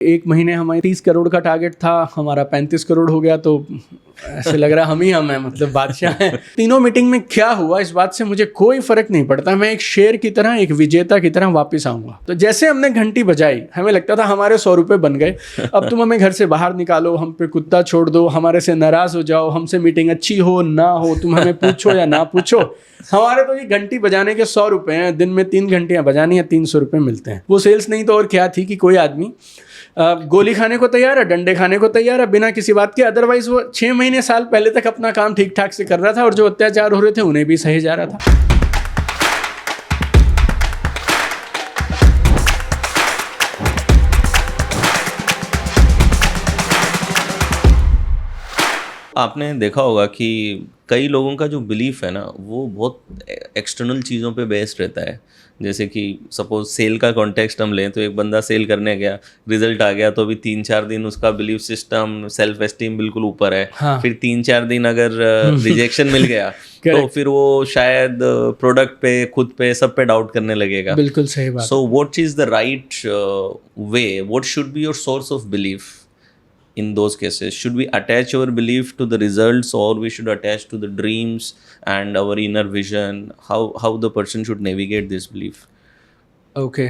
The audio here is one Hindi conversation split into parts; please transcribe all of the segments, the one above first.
एक महीने हमारे 30 करोड़ का टारगेट था, हमारा 35 करोड़ हो गया। तो ऐसे लग रहा हम हैं, मतलब बादशाह हैं। तीनों मीटिंग में क्या हुआ इस बात से मुझे कोई फर्क नहीं पड़ता। मैं एक शेर की तरह, एक विजेता की तरह वापस आऊंगा। तो जैसे हमने घंटी बजाई, हमें लगता था हमारे 100 रुपए बन गए। अब तुम हमें घर से बाहर निकालो, हम पे कुत्ता छोड़ दो, हमारे से नाराज हो जाओ, हमसे मीटिंग अच्छी हो ना हो, तुम हमें पूछो या ना पूछो, हमारे तो ये घंटी बजाने के 100 रुपए हैं। दिन में 3 घंटियां बजानी है, 300 रुपए मिलते हैं। वो सेल्स नहीं तो और क्या थी कि कोई आदमी गोली खाने को तैयार है, डंडे खाने को तैयार है, बिना किसी बात के। अदरवाइज वो 6 महीने साल पहले तक अपना काम ठीक ठाक से कर रहा था और जो अत्याचार हो रहे थे उन्हें भी सहे जा रहा था। आपने देखा होगा कि कई लोगों का जो बिलीफ है ना, वो बहुत एक्सटर्नल चीज़ों पे बेस्ड रहता है। जैसे कि सपोज सेल का कॉन्टेक्स्ट हम लें, तो एक बंदा सेल करने गया, रिजल्ट आ गया, तो अभी 3-4 दिन उसका बिलीफ सिस्टम, सेल्फ एस्टीम बिल्कुल ऊपर है। हाँ। फिर 3-4 दिन अगर रिजेक्शन मिल गया तो फिर वो शायद प्रोडक्ट पे, खुद पे, सब पे डाउट करने लगेगा। बिल्कुल सही बात। So what is the right way, what should be your source of belief in those cases? Should we attach our belief to the results, or we should attach to the dreams and our inner vision? How the person should navigate this belief? Okay.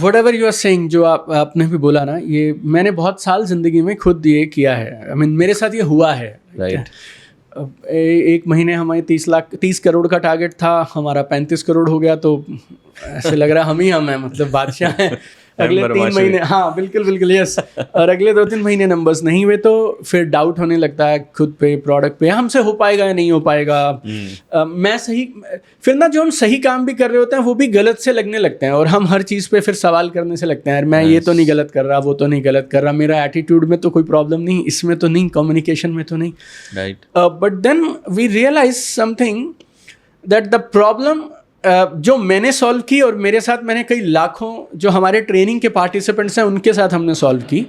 Whatever you are saying, जो आपने भी बोला ना, ये मैंने बहुत साल जिंदगी में खुद ये किया है। मेरे साथ ये हुआ है। Right. एक महीने हमारे 30 करोड़ का टारगेट था, हमारा 35 करोड़ हो गया। तो ऐसे लग रहा हम हैं, मतलब बादशाह हैं। अगले 3 महीने, हाँ बिल्कुल यस। और अगले 2-3 महीने नंबर्स नहीं हुए तो फिर डाउट होने लगता है खुद पे, प्रोडक्ट पे, हमसे हो पाएगा या नहीं हो पाएगा। मैं सही, फिर ना जो हम सही काम भी कर रहे होते हैं वो भी गलत से लगने लगते हैं, और हम हर चीज़ पे फिर सवाल करने से लगते हैं, यार मैं ये तो नहीं गलत कर रहा, वो तो नहीं गलत कर रहा, मेरा एटीट्यूड में तो कोई प्रॉब्लम नहीं, इसमें तो नहीं, कम्युनिकेशन में तो नहीं। Right. But then we realize something that the problem जो मैंने सॉल्व की, और मेरे साथ मैंने कई लाखों जो हमारे ट्रेनिंग के पार्टिसिपेंट्स हैं उनके साथ हमने सॉल्व की।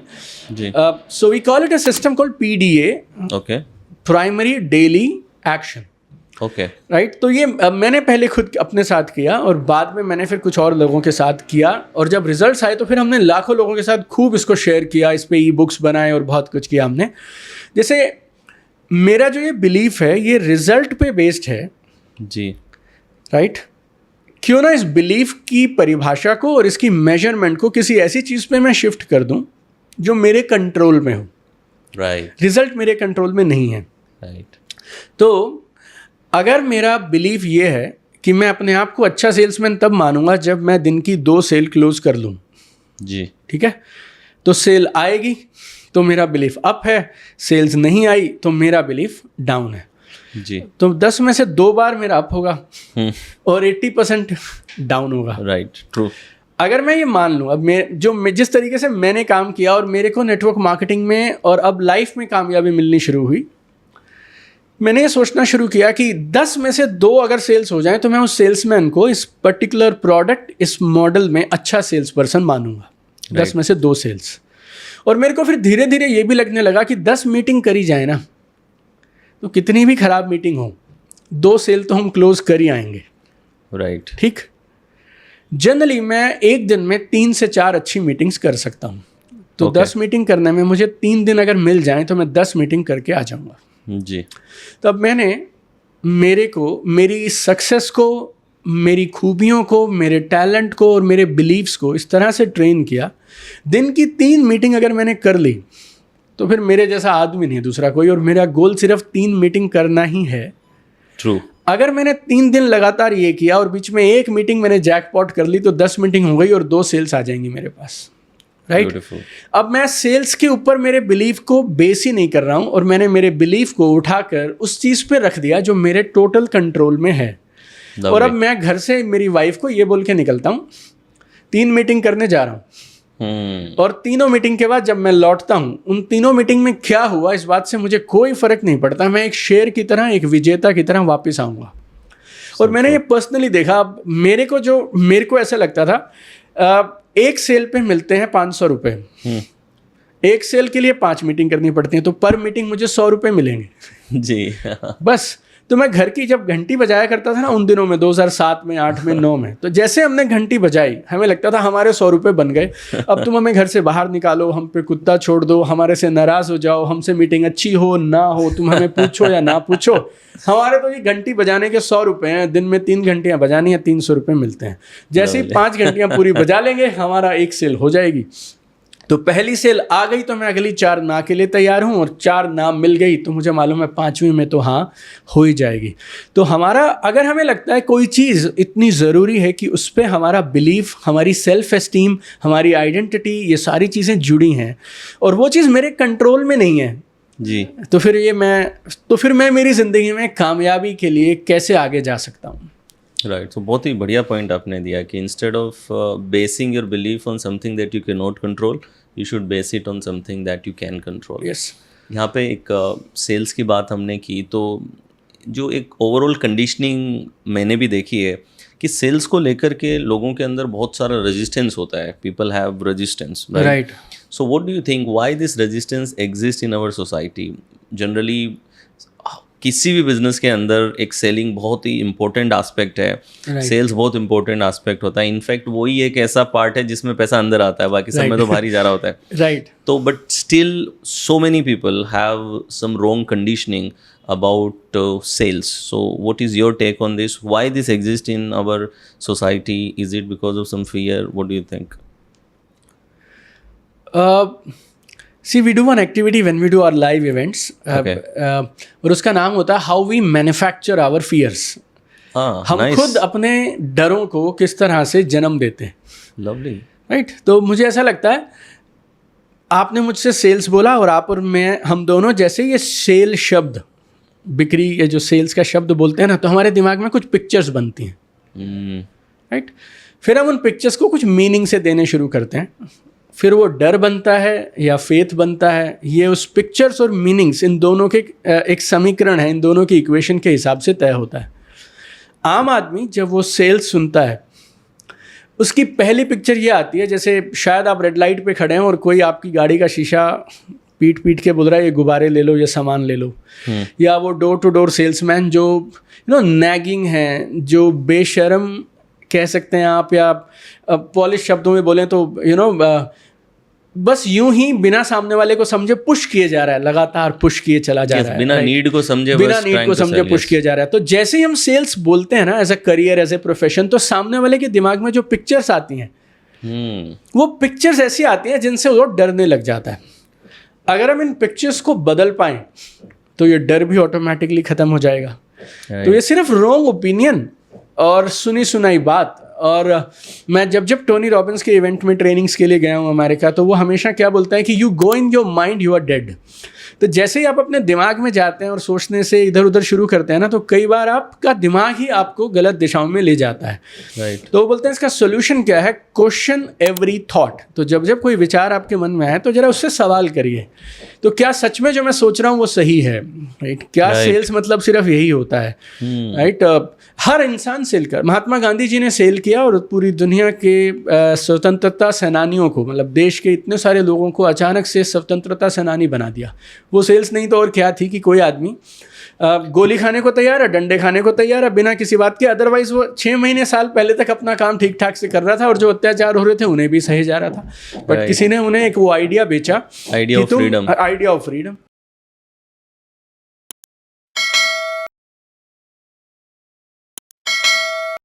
So we call it a system called PDA, okay, primary daily action. Okay, right. तो ये मैंने पहले खुद अपने साथ किया, और बाद में मैंने फिर कुछ और लोगों के साथ किया, और जब रिजल्ट्स आए तो फिर हमने लाखों लोगों के साथ खूब इसको शेयर किया, इस पे ई-बुक्स बनाए और बहुत कुछ किया हमने। जैसे मेरा जो ये बिलीफ है ये रिजल्ट पे बेस्ड है जी। राइट। क्यों ना इस बिलीफ की परिभाषा को और इसकी मेजरमेंट को किसी ऐसी चीज़ पे मैं शिफ्ट कर दूं जो मेरे कंट्रोल में हो। राइट। रिजल्ट मेरे कंट्रोल में नहीं है। राइट। तो अगर मेरा बिलीफ ये है कि मैं अपने आप को अच्छा सेल्समैन तब मानूंगा जब मैं दिन की 2 सेल क्लोज कर लूँ जी। ठीक है। तो सेल आएगी तो मेरा बिलीफ अप है, सेल्स नहीं आई तो मेरा बिलीफ डाउन है जी। तो 10 में से 2 बार मेरा अप होगा और 80% डाउन होगा। Right, true. अगर मैं ये मान लूँ, अब मैं जिस तरीके से मैंने काम किया और मेरे को नेटवर्क मार्केटिंग में और अब लाइफ में कामयाबी मिलनी शुरू हुई, मैंने ये सोचना शुरू किया कि 10 में से 2 अगर सेल्स हो जाएं तो मैं उस सेल्समैन को इस पर्टिकुलर प्रोडक्ट, इस मॉडल में अच्छा सेल्स पर्सन मानूंगा। 10 में से 2 सेल्स। और मेरे को फिर धीरे धीरे ये भी लगने लगा कि 10 मीटिंग करी जाए ना, तो कितनी भी खराब मीटिंग हो, 2 सेल तो हम क्लोज कर ही आएंगे। राइट। ठीक। जनरली मैं एक दिन में 3 से 4 अच्छी मीटिंग्स कर सकता हूँ। तो 10 मीटिंग करने में मुझे 3 दिन अगर मिल जाएं तो मैं 10 मीटिंग करके आ जाऊँगा जी। तो अब मैंने मेरे को, मेरी सक्सेस को, मेरी खूबियों को, मेरे टैलेंट को और मेरे बिलीव्स को इस तरह से ट्रेन किया, दिन की 3 मीटिंग अगर मैंने कर ली तो फिर मेरे जैसा आदमी नहीं है दूसरा कोई, और मेरा गोल सिर्फ 3 मीटिंग करना ही है। ट्रू। अगर मैंने 3 दिन लगातार ये किया और बीच में 1 मीटिंग मैंने जैकपॉट कर ली तो 10 मीटिंग हो गई और 2 सेल्स आ जाएंगी मेरे पास। राइट। अब मैं सेल्स के ऊपर मेरे बिलीफ को बेस ही नहीं कर रहा हूँ, और मैंने मेरे बिलीफ को उठाकर उस चीज़ पे रख दिया जो मेरे टोटल कंट्रोल में है। और अब मैं घर से मेरी वाइफ को ये बोल के निकलता हूँ 3 मीटिंग करने जा रहा हूँ, और तीनों मीटिंग के बाद जब मैं लौटता हूँ, उन तीनों मीटिंग में क्या हुआ इस बात से मुझे कोई फर्क नहीं पड़ता। मैं एक शेर की तरह, एक विजेता की तरह वापस आऊँगा। और मैंने ये पर्सनली देखा, मेरे को ऐसा लगता था एक सेल पे मिलते हैं 500 रुपये, एक सेल के लिए 5 मीटिंग करनी पड़ती है, तो पर मीटिंग मुझे 100 रुपये मिलेंगे जी। बस। तो मैं घर की जब घंटी बजाया करता था ना उन दिनों में, 2007 में, 8 में, 9 में, तो जैसे हमने घंटी बजाई हमें लगता था हमारे 100 रुपये बन गए। अब तुम हमें घर से बाहर निकालो, हम पे कुत्ता छोड़ दो, हमारे से नाराज़ हो जाओ, हमसे मीटिंग अच्छी हो ना हो, तुम हमें पूछो या ना पूछो, हमारे तो ये घंटी बजाने के 100 रुपये हैं। दिन में 3 घंटियाँ बजानी है, 300 रुपये मिलते हैं। जैसे ही 5 घंटियाँ पूरी बजा लेंगे हमारा एक सेल हो जाएगी। तो पहली सेल आ गई तो मैं अगली 4 ना के लिए तैयार हूँ, और 4 ना मिल गई तो मुझे मालूम है 5वीं में तो हाँ हो ही जाएगी। तो हमारा, अगर हमें लगता है कोई चीज़ इतनी ज़रूरी है कि उस पर हमारा बिलीफ, हमारी सेल्फ एस्टीम, हमारी आइडेंटिटी, ये सारी चीज़ें जुड़ी हैं और वो चीज़ मेरे कंट्रोल में नहीं है जी, तो फिर मैं मेरी ज़िंदगी में कामयाबी के लिए कैसे आगे जा सकता हूँ। राइट। तो बहुत ही बढ़िया पॉइंट आपने दिया कि instead of basin your belief on something that you can not control, you should base it on something that you can control. Yes. यहाँ पे एक सेल्स की बात हमने की, तो जो एक ओवरऑल कंडीशनिंग मैंने भी देखी है कि सेल्स को लेकर के लोगों के अंदर बहुत सारा रेजिस्टेंस होता है। People have resistance, right. So what do you think, why this resistance exist in our society? Generally किसी भी बिजनेस के अंदर एक सेलिंग बहुत ही इंपॉर्टेंट एस्पेक्ट है, सेल्स बहुत इंपॉर्टेंट एस्पेक्ट होता है। इनफैक्ट वही एक ऐसा पार्ट है जिसमें पैसा अंदर आता है, बाकी सब में तो बाहर ही जा रहा होता है। राइट। तो but still so many people have some wrong conditioning about sales. So what is your take on this? Why this exists in our society? Is it because of some fear? What do you think? See, we do one activity when we do our live events. Okay. और उसका नाम होता है How we manufacture our fears. हम nice. खुद अपने डरों को किस तरह से जन्म देते हैं। Lovely. Right? तो मुझे ऐसा लगता है, आपने मुझसे सेल्स बोला और आप और मैं, हम दोनों जैसे ये सेल शब्द, बिक्री, ये जो सेल्स का शब्द बोलते हैं ना, तो हमारे दिमाग में कुछ पिक्चर्स बनती हैं। राइट। फिर हम उन पिक्चर्स को कुछ मीनिंग से देने शुरू करते हैं, फिर वो डर बनता है या फेथ बनता है। ये उस पिक्चर्स और मीनिंग्स, इन दोनों के एक समीकरण है, इन दोनों की इक्वेशन के हिसाब से तय होता है। आम आदमी जब वो सेल्स सुनता है, उसकी पहली पिक्चर ये आती है, जैसे शायद आप रेड लाइट पे खड़े हैं और कोई आपकी गाड़ी का शीशा पीट के बोल रहा है ये गुब्बारे ले लो या सामान ले लो, या वो डोर टू डोर सेल्समैन जो नैगिंग है, जो बेशर्म कह सकते हैं आप, या पॉलिश शब्दों में बोलें तो बस यूं ही बिना सामने वाले को समझे पुश किए जा रहा है, लगातार पुश किए चला जा रहा है, बिना नीड को समझे, पुश किया जा रहा है। तो जैसे ही हम सेल्स बोलते हैं ना, as a career, as a profession, तो सामने वाले के दिमाग में जो पिक्चर्स आती हैं, वो पिक्चर्स ऐसी आती हैं जिनसे वो डरने लग जाता है। अगर हम इन पिक्चर्स को बदल पाएं तो ये डर भी ऑटोमेटिकली ख़त्म हो जाएगा। तो ये सिर्फ रॉन्ग ओपिनियन और सुनी सुनाई बात। और मैं जब टोनी रॉबिन्स के इवेंट में ट्रेनिंग्स के लिए गया हूँ अमेरिका, तो वो हमेशा क्या बोलता है कि you go in your mind, you are dead. तो जैसे ही आप अपने दिमाग में जाते हैं और सोचने से इधर उधर शुरू करते हैं ना, तो कई बार आपका दिमाग ही आपको गलत दिशाओं में ले जाता है। राइट। तो वो बोलते हैं इसका सोल्यूशन क्या है, क्वेश्चन एवरी थॉट। तो जब कोई विचार आपके मन में आए तो जरा उससे सवाल करिए, तो क्या सच में जो मैं सोच रहा हूँ वो सही है? राइट। क्या सेल्स मतलब सिर्फ यही होता है? राइट। हर इंसान सेल कर, महात्मा गांधी जी ने सेल किया और पूरी दुनिया के स्वतंत्रता सेनानियों को, मतलब देश के इतने सारे लोगों को अचानक से स्वतंत्रता सेनानी बना दिया। वो सेल्स नहीं तो और क्या थी कि कोई आदमी गोली खाने को तैयार है, डंडे खाने को तैयार है, बिना किसी बात के। अदरवाइज वो 6 महीने साल पहले तक अपना काम ठीक ठाक से कर रहा था और जो अत्याचार हो रहे थे उन्हें भी सहे जा रहा था। बट किसी ने उन्हें एक वो आइडिया बेचा, आइडिया ऑफ फ्रीडम।